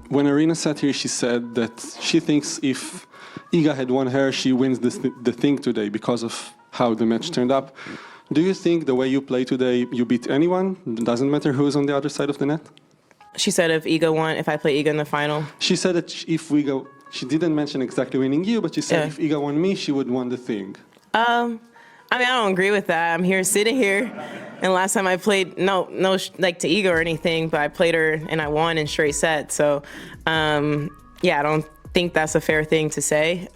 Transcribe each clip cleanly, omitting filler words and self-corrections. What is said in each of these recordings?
When Arina sat here, she said that she thinks if Iga had won her, she wins the thing today because of how the match turned up. Do you think the way you play today, you beat anyone? It doesn't matter who's on the other side of the net? She said if I play Iga in the final. She said that if we go, she didn't mention exactly winning you, but she said if Iga won me, she would win the thing. I mean, I don't agree with that. I'm here sitting here, and last time I played, like to Iga or anything, but I played her and I won in straight sets. So, yeah, I don't think that's a fair thing to say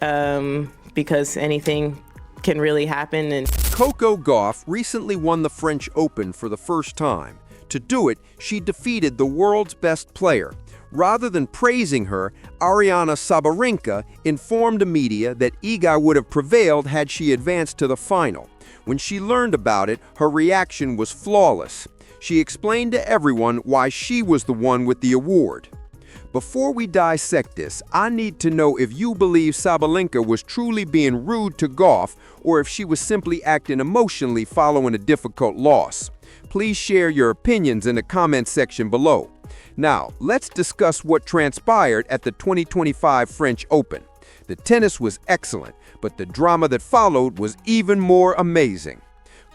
because anything can really happen. And Coco Gauff recently won the French Open for the first time. To do it, she defeated the world's best player. Rather than praising her, Ariana Sabalenka informed the media that Iga would have prevailed had she advanced to the final. When she learned about it, her reaction was flawless. She explained to everyone why she was the one with the award. Before we dissect this, I need to know if you believe Sabalenka was truly being rude to Gauff or if she was simply acting emotionally following a difficult loss. Please share your opinions in the comment section below. Now, let's discuss what transpired at the 2025 French Open. The tennis was excellent, but the drama that followed was even more amazing.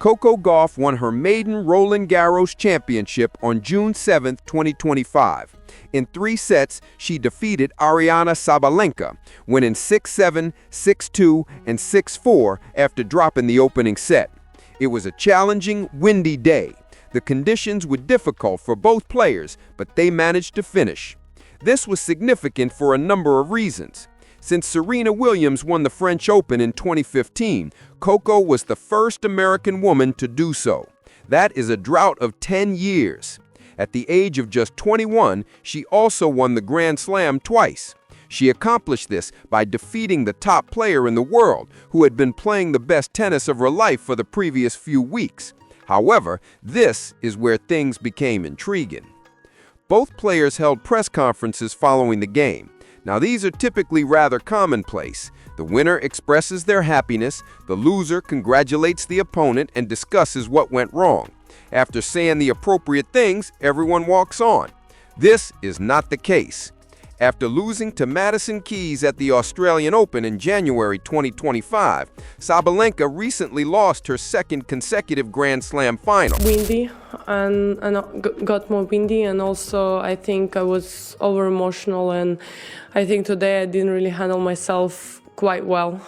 Coco Gauff won her maiden Roland Garros championship on June 7, 2025. In 3 sets, she defeated Ariana Sabalenka, winning 6-7, 6-2, and 6-4 after dropping the opening set. It was a challenging, windy day. The conditions were difficult for both players, but they managed to finish. This was significant for a number of reasons. Since Serena Williams won the French Open in 2015, Coco was the first American woman to do so. That is a drought of 10 years. At the age of just 21, she also won the Grand Slam twice. She accomplished this by defeating the top player in the world, who had been playing the best tennis of her life for the previous few weeks. However, this is where things became intriguing. Both players held press conferences following the game. Now, these are typically rather commonplace. The winner expresses their happiness, the loser congratulates the opponent and discusses what went wrong. After saying the appropriate things, everyone walks on. This is not the case. After losing to Madison Keys at the Australian Open in January 2025, Sabalenka recently lost her second consecutive Grand Slam final. Windy and got more windy, and also I think I was over emotional, and I think today I didn't really handle myself quite well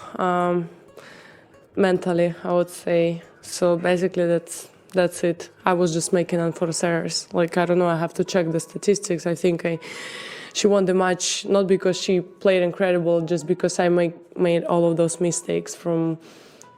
mentally, I would say. So basically that's it. I was just making unforced errors. Like, I don't know, I have to check the statistics. I think she won the match not because she played incredible, just because I made all of those mistakes from,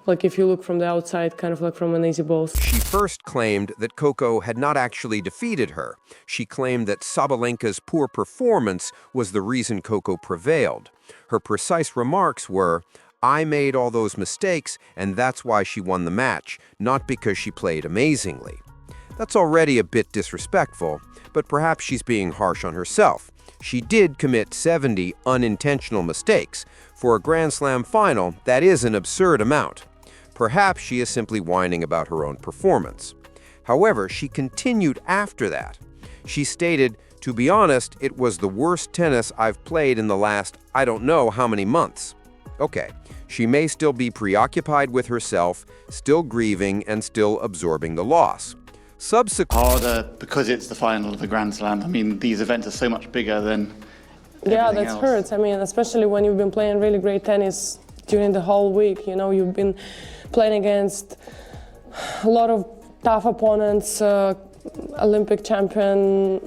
like, if you look from the outside, kind of like from an easy ball. She first claimed that Coco had not actually defeated her. She claimed that Sabalenka's poor performance was the reason Coco prevailed. Her precise remarks were, "I made all those mistakes, and that's why she won the match, not because she played amazingly." That's already a bit disrespectful, but perhaps she's being harsh on herself. She did commit 70 unintentional mistakes. For a Grand Slam final, that is an absurd amount. Perhaps she is simply whining about her own performance. However, she continued after that. She stated, "To be honest, it was the worst tennis I've played in the last I don't know how many months." Okay, she may still be preoccupied with herself, still grieving, and still absorbing the loss. Harder because it's the final of the Grand Slam. I mean, these events are so much bigger than Yeah, everything that else. hurts. I mean, especially when you've been playing really great tennis during the whole week. You know, you've been playing against a lot of tough opponents, Olympic champion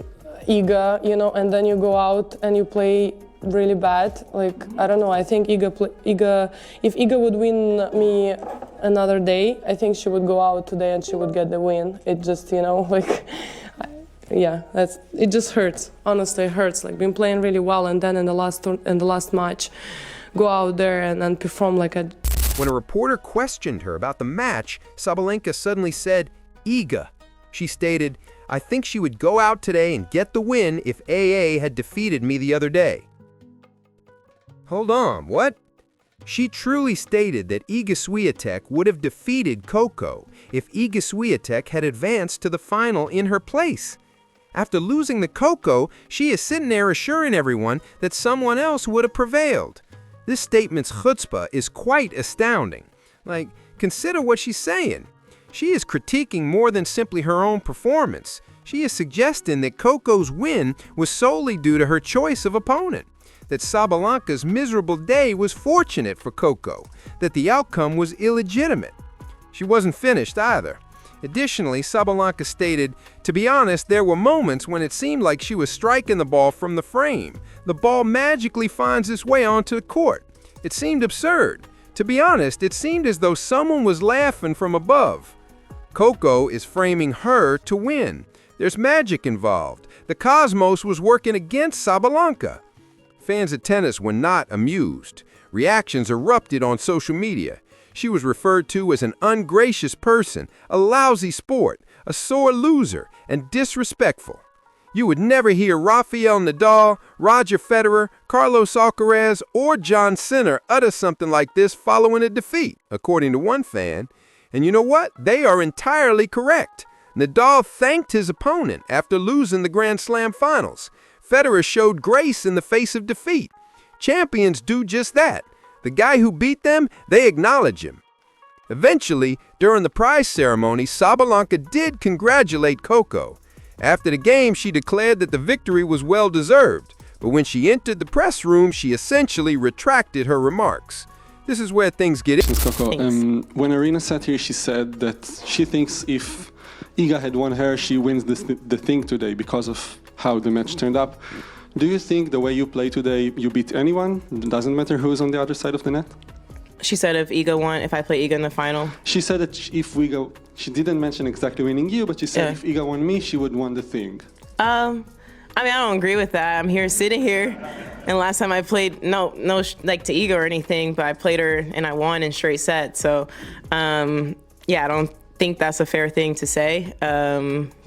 Iga, you know, and then you go out and you play really bad. Like, I don't know, I think if Iga would win me another day, I think she would go out today and she would get the win. It just, you know, like, yeah, it just hurts. Honestly, it hurts. Like, been playing really well, and then in the last match, go out there and perform like a... When a reporter questioned her about the match, Sabalenka suddenly said, "Iga." She stated, "I think she would go out today and get the win if AA had defeated me the other day." Hold on, what? She truly stated that Iga Swiatek would have defeated Coco if Iga Swiatek had advanced to the final in her place. After losing to Coco, she is sitting there assuring everyone that someone else would have prevailed. This statement's chutzpah is quite astounding. Like, consider what she's saying. She is critiquing more than simply her own performance. She is suggesting that Coco's win was solely due to her choice of opponent, that Sabalenka's miserable day was fortunate for Coco, that the outcome was illegitimate. She wasn't finished either. Additionally, Sabalenka stated, "To be honest, there were moments when it seemed like she was striking the ball from the frame. The ball magically finds its way onto the court. It seemed absurd. To be honest, it seemed as though someone was laughing from above." Coco is framing her to win. There's magic involved. The cosmos was working against Sabalenka. Fans of tennis were not amused. Reactions erupted on social media. She was referred to as an ungracious person, a lousy sport, a sore loser, and disrespectful. You would never hear Rafael Nadal, Roger Federer, Carlos Alcaraz, or John Sinner utter something like this following a defeat, according to one fan. And you know what? They are entirely correct. Nadal thanked his opponent after losing the Grand Slam finals. Federer showed grace in the face of defeat. Champions do just that. The guy who beat them, they acknowledge him. Eventually, during the prize ceremony, Sabalenka did congratulate Coco. After the game, she declared that the victory was well-deserved, but when she entered the press room, she essentially retracted her remarks. This is where things get Coco, when Arena sat here, she said that she thinks if Iga had won her, she wins the thing today because of how the match turned up. Do you think the way you play today, you beat anyone? It doesn't matter who's on the other side of the net? She said if I play Iga in the final. She said that if we go, she didn't mention exactly winning you, but she said if Iga won me, she would won the thing. I don't agree with that. I'm sitting here, and last time I played, no, like to Iga or anything, but I played her and I won in straight sets. So, I don't think that's a fair thing to say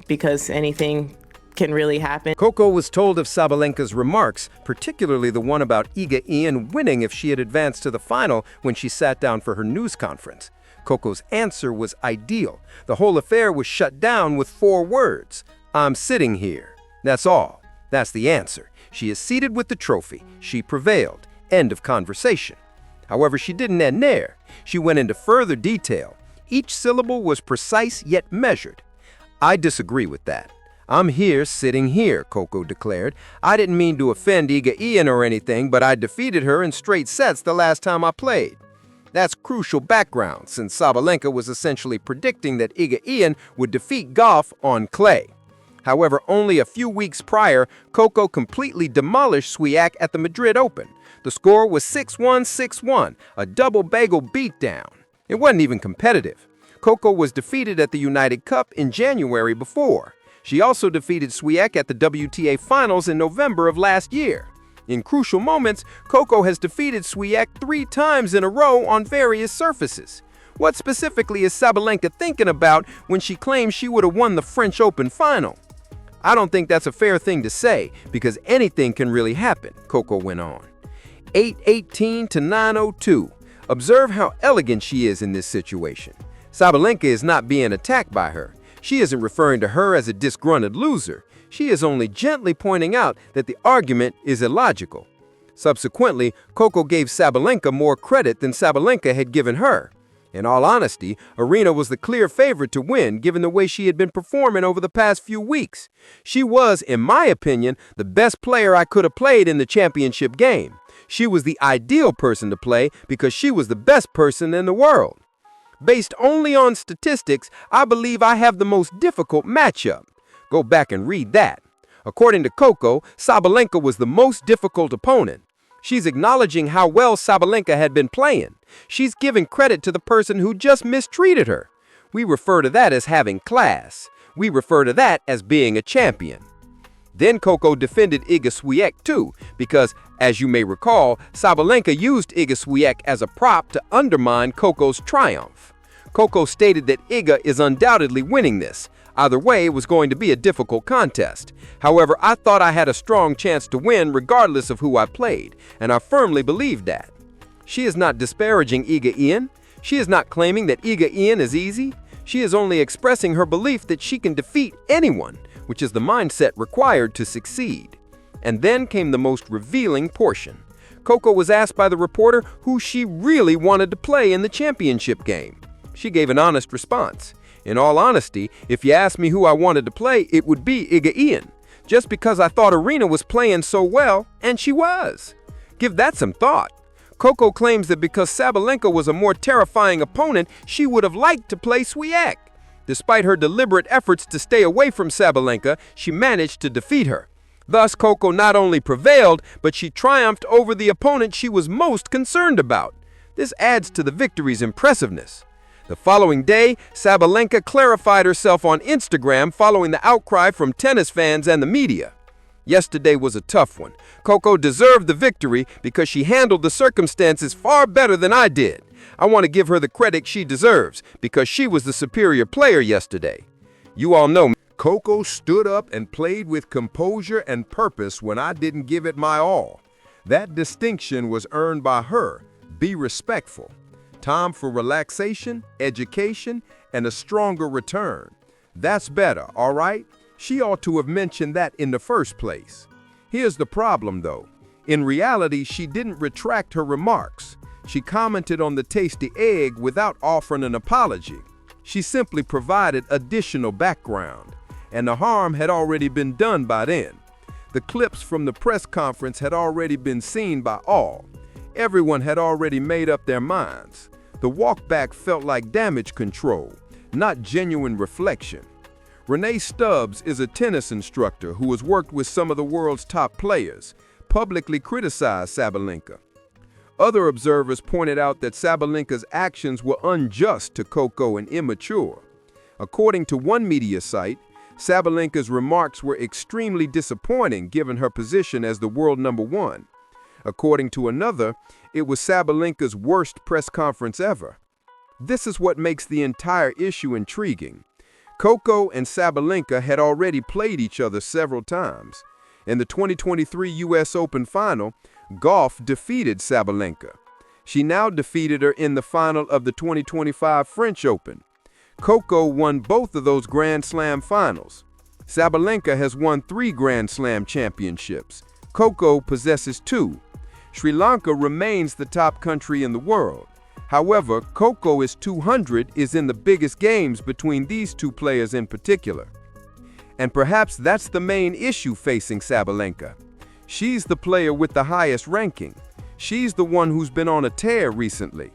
because anything can really happen. Coco was told of Sabalenka's remarks, particularly the one about Iga Ien winning if she had advanced to the final when she sat down for her news conference. Coco's answer was ideal. The whole affair was shut down with 4 words. "I'm sitting here." That's all. That's the answer. She is seated with the trophy. She prevailed. End of conversation. However, she didn't end there. She went into further detail. Each syllable was precise yet measured. "I disagree with that. I'm here sitting here," Coco declared. "I didn't mean to offend Iga Ien or anything, but I defeated her in straight sets the last time I played." That's crucial background, since Sabalenka was essentially predicting that Iga Ien would defeat Gauff on clay. However, only a few weeks prior, Coco completely demolished Swiatek at the Madrid Open. The score was 6-1, 6-1, a double bagel beatdown. It wasn't even competitive. Coco was defeated at the United Cup in January before. She also defeated Swiatek at the WTA Finals in November of last year. In crucial moments, Coco has defeated Swiatek 3 times in a row on various surfaces. What specifically is Sabalenka thinking about when she claims she would have won the French Open final? "I don't think that's a fair thing to say, because anything can really happen," Coco went on. 8-18 to 9-02. Observe how elegant she is in this situation. Sabalenka is not being attacked by her. She isn't referring to her as a disgruntled loser. She is only gently pointing out that the argument is illogical. Subsequently, Coco gave Sabalenka more credit than Sabalenka had given her. In all honesty, Arena was the clear favorite to win given the way she had been performing over the past few weeks. She was, in my opinion, the best player I could have played in the championship game. She was the ideal person to play because she was the best person in the world. Based only on statistics, I believe I have the most difficult matchup. Go back and read that. According to Coco, Sabalenka was the most difficult opponent. She's acknowledging how well Sabalenka had been playing. She's giving credit to the person who just mistreated her. We refer to that as having class. We refer to that as being a champion. Then Coco defended Iga Swiatek too, because, as you may recall, Sabalenka used Iga Swiatek as a prop to undermine Coco's triumph. Coco stated that Iga is undoubtedly winning this. Either way, it was going to be a difficult contest. However, I thought I had a strong chance to win regardless of who I played, and I firmly believed that. She is not disparaging Iga Ien. She is not claiming that Iga Ien is easy. She is only expressing her belief that she can defeat anyone, which is the mindset required to succeed. And then came the most revealing portion. Coco was asked by the reporter who she really wanted to play in the championship game. She gave an honest response. In all honesty, if you asked me who I wanted to play, it would be Iga Ien, just because I thought Arena was playing so well, and she was. Give that some thought. Coco claims that because Sabalenka was a more terrifying opponent, she would have liked to play Swiatek. Despite her deliberate efforts to stay away from Sabalenka, she managed to defeat her. Thus, Coco not only prevailed, but she triumphed over the opponent she was most concerned about. This adds to the victory's impressiveness. The following day, Sabalenka clarified herself on Instagram following the outcry from tennis fans and the media. Yesterday was a tough one. Coco deserved the victory because she handled the circumstances far better than I did. I want to give her the credit she deserves because she was the superior player yesterday. You all know Coco stood up and played with composure and purpose when I didn't give it my all. That distinction was earned by her. Be respectful. Time for relaxation, education, and a stronger return. That's better, all right? She ought to have mentioned that in the first place. Here's the problem, though. In reality, she didn't retract her remarks. She commented on the tasty egg without offering an apology. She simply provided additional background, and the harm had already been done by then. The clips from the press conference had already been seen by all. Everyone had already made up their minds. The walk back felt like damage control, not genuine reflection. Renee Stubbs is a tennis instructor who has worked with some of the world's top players, publicly criticized Sabalenka. Other observers pointed out that Sabalenka's actions were unjust to Coco and immature. According to one media site, Sabalenka's remarks were extremely disappointing given her position as the world number one. According to another, it was Sabalenka's worst press conference ever. This is what makes the entire issue intriguing. Coco and Sabalenka had already played each other several times. In the 2023 U.S. Open final, Gauff defeated Sabalenka. She now defeated her in the final of the 2025 French Open. Coco won both of those Grand Slam finals. Sabalenka has won 3 Grand Slam championships. Coco possesses 2. Sri Lanka remains the top country in the world. However, Coco is 200 is in the biggest games between these two players in particular. And perhaps that's the main issue facing Sabalenka. She's the player with the highest ranking. She's the one who's been on a tear recently.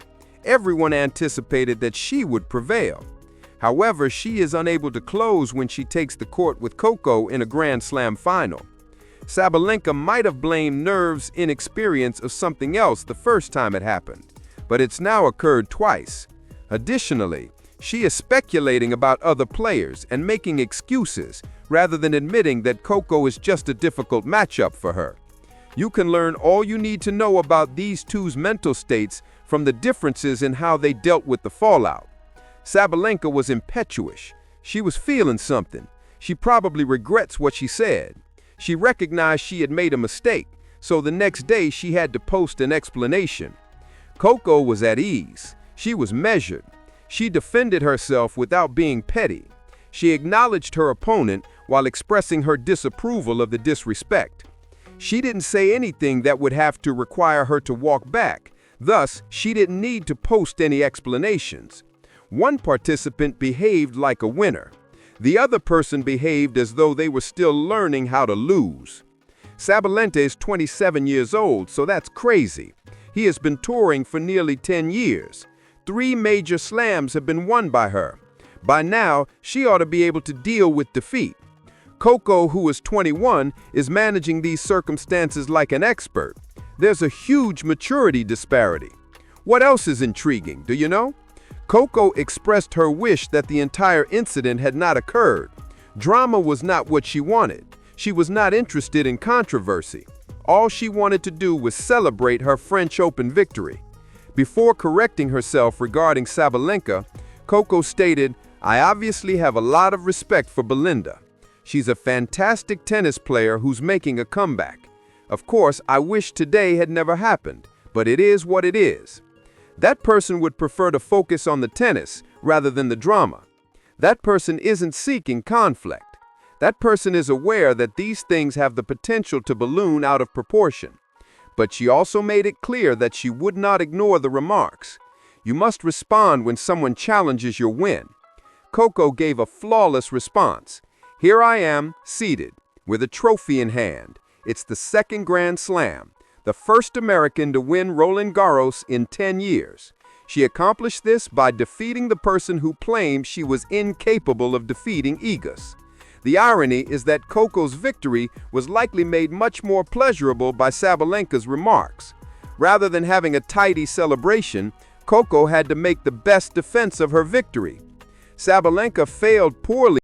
Everyone anticipated that she would prevail. However, she is unable to close when she takes the court with Coco in a Grand Slam final. Sabalenka might have blamed nerves, inexperience, or something else the first time it happened, but it's now occurred twice. Additionally, she is speculating about other players and making excuses rather than admitting that Coco is just a difficult matchup for her. You can learn all you need to know about these two's mental states from the differences in how they dealt with the fallout. Sabalenka was impetuous. She was feeling something. She probably regrets what she said. She recognized she had made a mistake, so the next day she had to post an explanation. Coco was at ease. She was measured. She defended herself without being petty. She acknowledged her opponent while expressing her disapproval of the disrespect. She didn't say anything that would have to require her to walk back. Thus, she didn't need to post any explanations. One participant behaved like a winner. The other person behaved as though they were still learning how to lose. Sabalenka is 27 years old, so that's crazy. He has been touring for nearly 10 years. 3 major slams have been won by her. By now, she ought to be able to deal with defeat. Coco, who is 21, is managing these circumstances like an expert. There's a huge maturity disparity. What else is intriguing, do you know? Coco expressed her wish that the entire incident had not occurred. Drama was not what she wanted. She was not interested in controversy. All she wanted to do was celebrate her French Open victory. Before correcting herself regarding Sabalenka, Coco stated, "I obviously have a lot of respect for Belinda. She's a fantastic tennis player who's making a comeback. Of course, I wish today had never happened, but it is what it is." That person would prefer to focus on the tennis rather than the drama. That person isn't seeking conflict. That person is aware that these things have the potential to balloon out of proportion. But she also made it clear that she would not ignore the remarks. You must respond when someone challenges your win. Coco gave a flawless response. Here I am, seated, with a trophy in hand. It's the second Grand Slam, the first American to win Roland Garros in 10 years. She accomplished this by defeating the person who claimed she was incapable of defeating Igas. The irony is that Coco's victory was likely made much more pleasurable by Sabalenka's remarks. Rather than having a tidy celebration, Coco had to make the best defense of her victory. Sabalenka failed poorly